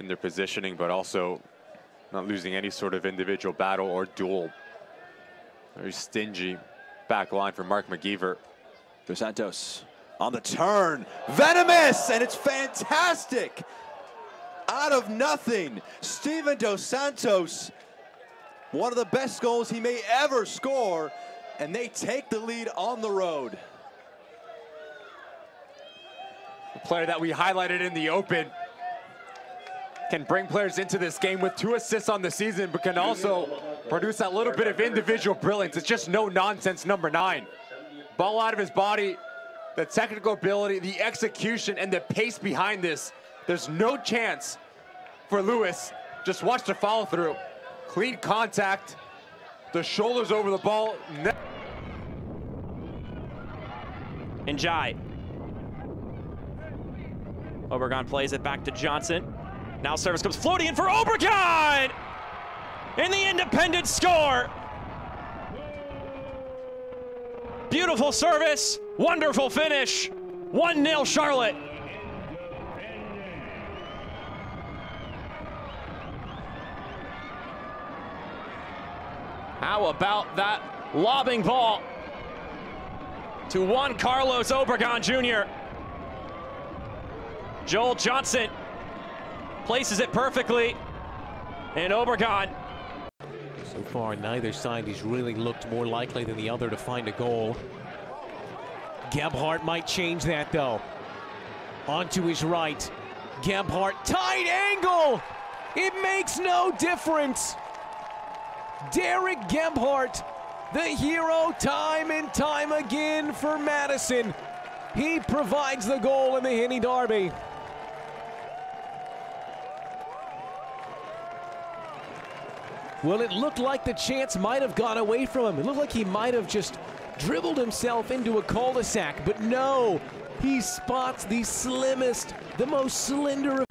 in their positioning, but also not losing any sort of individual battle or duel. Very stingy back line for Mark McGeever. Dos Santos on the turn, venomous, and it's fantastic. Out of nothing, Steven Dos Santos, one of the best goals he may ever score, and they take the lead on the road. A player that we highlighted in the open can bring players into this game with 2 assists on the season, but can also produce that little bit of individual brilliance. It's just no nonsense number 9. Ball out of his body, the technical ability, the execution, and the pace behind this. There's no chance for Lewis. Just watch the follow through. Clean contact, the shoulders over the ball. Njai. Obregon plays it back to Johnson. Now service comes floating in for Obregon! And the independent score! Beautiful service, wonderful finish. 1-0 Charlotte. How about that lobbing ball to Juan Carlos Obregon Jr. Joel Johnson places it perfectly, and Obregon. So far, neither side has really looked more likely than the other to find a goal. Gebhardt might change that, though. Onto his right. Gebhardt, tight angle! It makes no difference! Derek Gebhardt, the hero time and time again for Madison. He provides the goal in the Henny Derby. Well, it looked like the chance might have gone away from him. It looked like he might have just dribbled himself into a cul-de-sac, but no, he spots the slimmest, the most slender.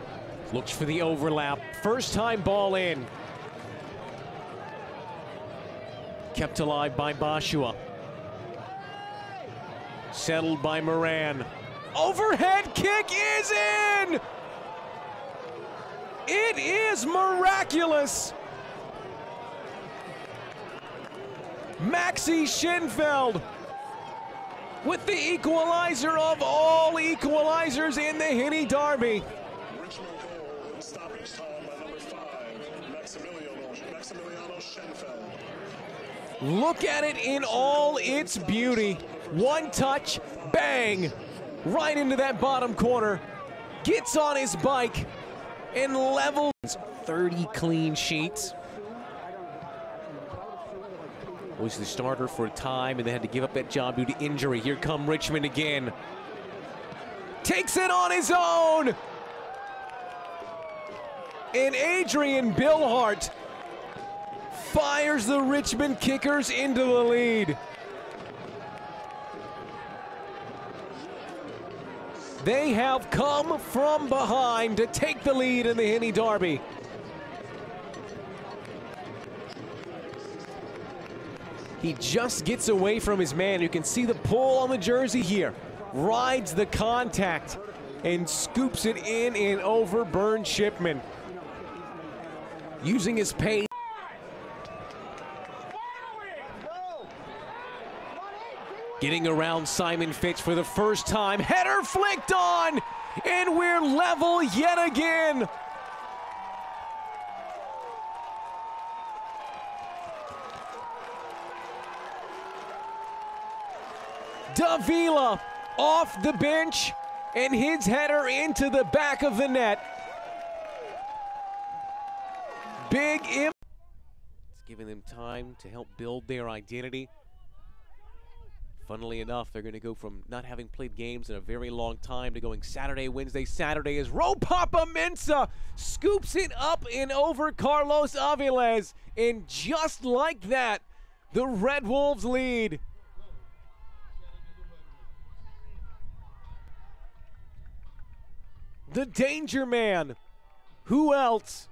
Looks for the overlap, first time ball in. Kept alive by Bashua. Settled by Moran. Overhead kick is in! It is miraculous! Maxi Schinfeld with the equalizer of all equalizers in the Henny Derby. Richmond goal in stoppage time by number 5, Maximiliano Schinfeld. Look at it in all its beauty. One touch, bang, right into that bottom corner. Gets on his bike and levels 30 clean sheets. Was the starter for a time and they had to give up that job due to injury. Here come Richmond again. Takes it on his own. And Adrian Billhart fires the Richmond Kickers into the lead. They have come from behind to take the lead in the Henny Derby. He just gets away from his man. You can see the pull on the jersey here. Rides the contact and scoops it in and over Burn Shipman. Using his pace. Getting around Simon Fitch for the first time. Header flicked on, and we're level yet again. Davila off the bench, and his header into the back of the net. Big impact. It's giving them time to help build their identity. Funnily enough, they're going to go from not having played games in a very long time to going Saturday, Wednesday, Saturday as Ropapa Mensah scoops it up and over Carlos Aviles. And just like that, the Red Wolves lead. The danger man. Who else?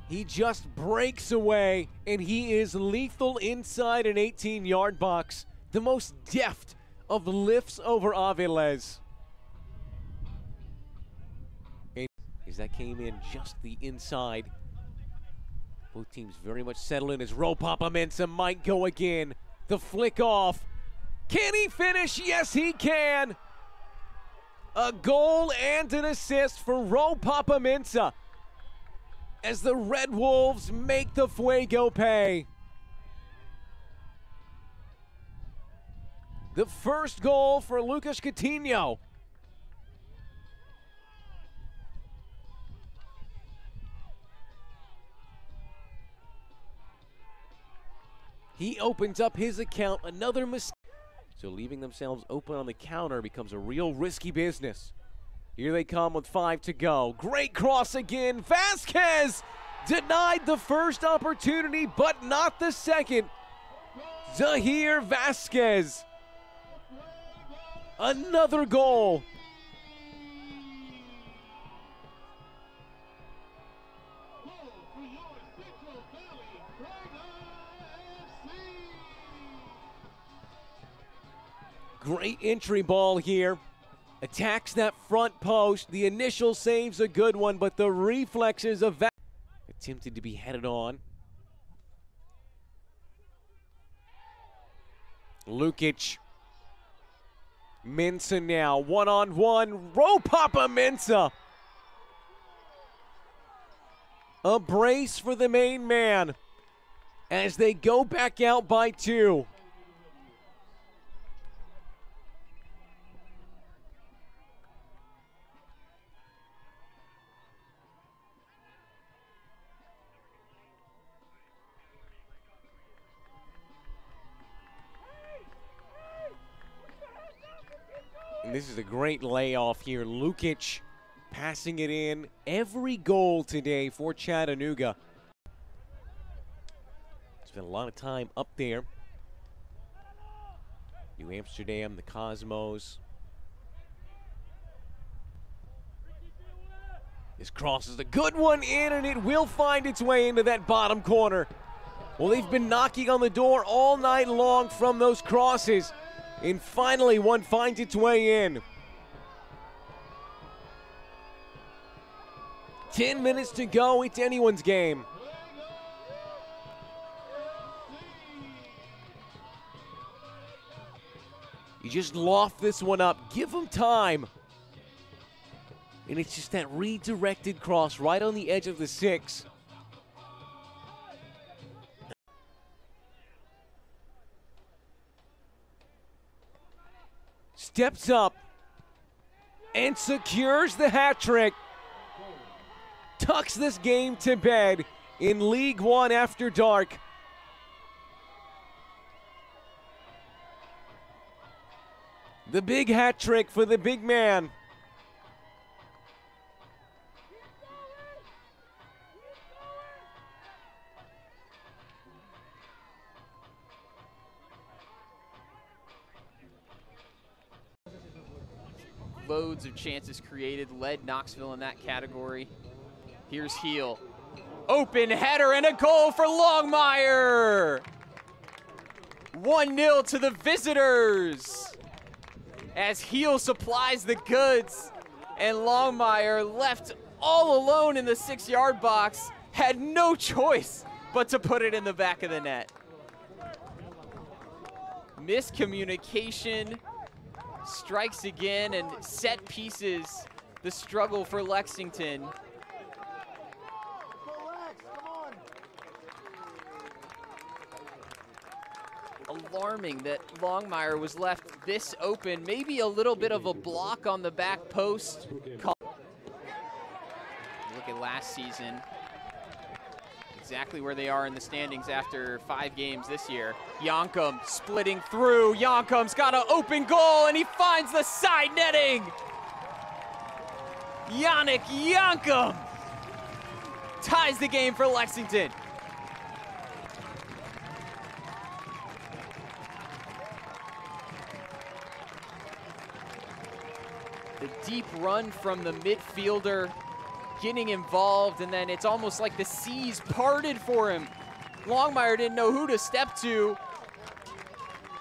He just breaks away, and he is lethal inside an 18-yard box. The most deft of lifts over Aviles. as that came in just the inside. Both teams very much settled in as Ropapa-Mensah might go again. The flick off. Can he finish? Yes, he can. A goal and an assist for Ropapa-Mensah as the Red Wolves make the Fuego pay. The first goal for Lucas Coutinho. He opens up his account, another mistake. So leaving themselves open on the counter becomes a real risky business. Here they come with 5 to go. Great cross again. Vasquez denied the first opportunity, but not the second. Zahir Vasquez. Another goal. Great entry ball here. Attacks that front post. The initial save's a good one, but the reflexes of attempted to be headed on. Lukic. Mensah now, one-on-one. Ropapa-Mensah. A brace for the main man as they go back out by 2. And this is a great layoff here. Lukic passing it in. Every goal today for Chattanooga. Spent a lot of time up there. New Amsterdam, the Cosmos. This cross is a good one in, and it will find its way into that bottom corner. Well, they've been knocking on the door all night long from those crosses. And finally, one finds its way in. 10 minutes to go. It's anyone's game. You just loft this one up. Give them time. And it's just that redirected cross right on the edge of the 6. Steps up and secures the hat trick. Tucks this game to bed in League One after dark. The big hat trick for the big man. Loads of chances created, led Knoxville in that category. Here's Heel. Open header and a goal for Longmire. 1-0 to the visitors. As Heel supplies the goods and Longmire, left all alone in the 6-yard box, had no choice but to put it in the back of the net. Miscommunication. Strikes again, and set pieces, the struggle for Lexington. Alarming that Longmire was left this open. Maybe a little bit of a block on the back post. Look at last season. Exactly where they are in the standings after 5 games this year. Yankum splitting through. Yankum's got an open goal, and he finds the side netting. Yannick Yankum ties the game for Lexington. The deep run from the midfielder, getting involved, and then it's almost like the seas parted for him. Longmire didn't know who to step to.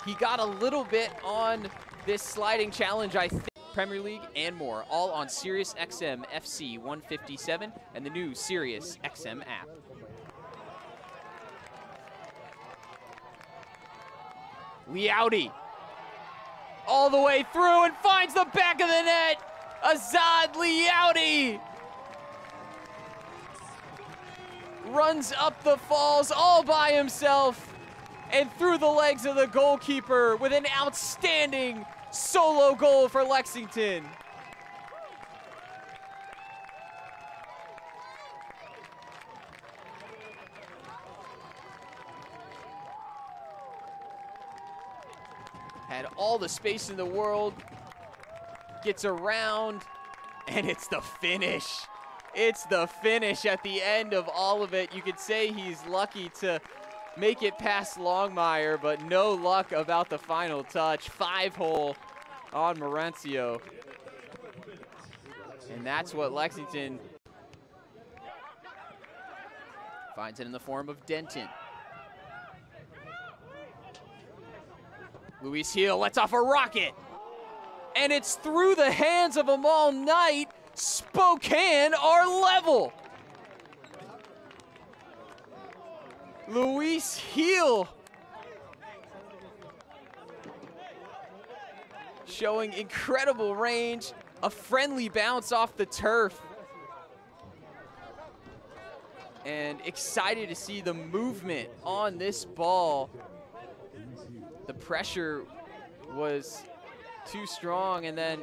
He got a little bit on this sliding challenge, I think. Premier League, and more, all on Sirius XM FC 157 and the new Sirius XM app. Liaudi all the way through and finds the back of the net. Azad Liaudi runs up the falls all by himself and through the legs of the goalkeeper with an outstanding solo goal for Lexington. Had all the space in the world, gets around, and it's the finish. It's the finish at the end of all of it. You could say he's lucky to make it past Longmire, but no luck about the final touch. 5-hole on Mauricio. And that's what Lexington finds it in the form of Denton. Luis Heel lets off a rocket, and it's through the hands of Amal Knight. Spokane are level. Luis Heel showing incredible range, a friendly bounce off the turf. And excited to see the movement on this ball. The pressure was too strong, and then